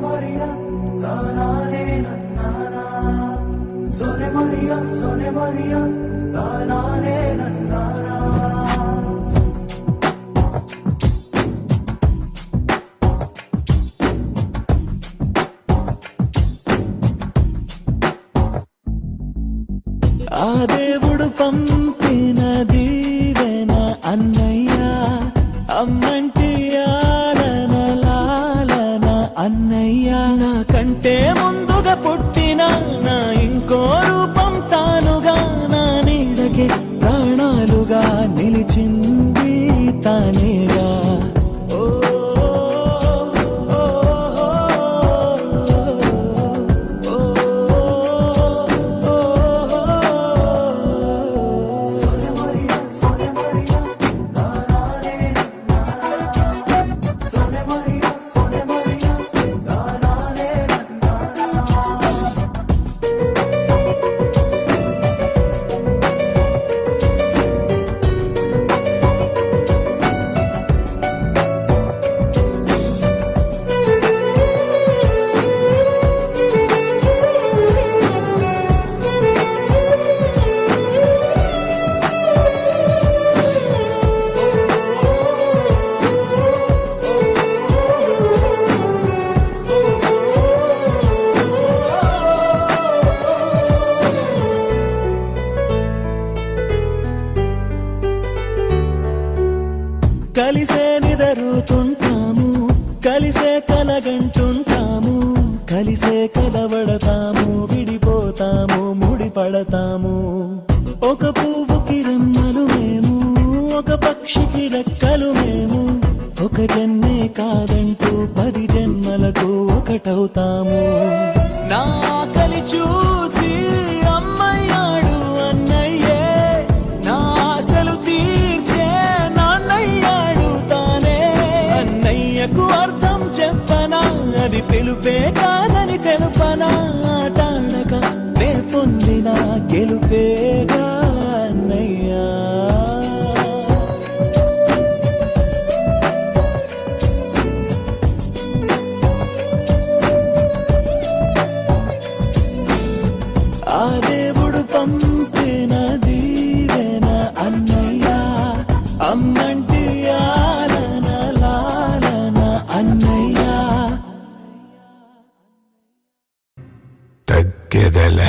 Maria, tanane nannana. Sone Maria, tanane nannana. ఆ దేవుడు పంపిన దీవెన అన్నయ్య, అమ్మంటి ఆలన లాలన అన్నయ్య. నాకంటే ముందుగా పుట్టిన నా ఇంకో రూపం తానుగా, నా నీడకే ప్రాణాలుగా నిలిచింది తానేగా. కలిసే నిదరుతుంటాము, కలిసే కలగంటుంటాము, కలిసే కలవడతాము, విడిపోతాము, ముడిపడతాము. ఒక పువ్వుకి రెమ్మలు మేము, ఒక పక్షికి రెక్కలు మేము, ఒక జన్మే కాదంటూ 10 జన్మలకు ఒకటవుతాము. నా కలి చూసి అమ్మయ్యాడు అన్నయ్యే, నా ఆశలు తీర్చే నాన్నయ్యాడు తానే. అన్నయ్యకు అర్థం చెప్పనా, అది పిలుపే కాదని తెలుపనా. ఆటాడక నే పొందిన గెలుపేగా అన్నయ్యా. ఆ దేవుడు పంపిన దీవెన అన్నయ్య, అమ్మంటి ఆలన లాలన అన్నయ్య. తగ్గెదల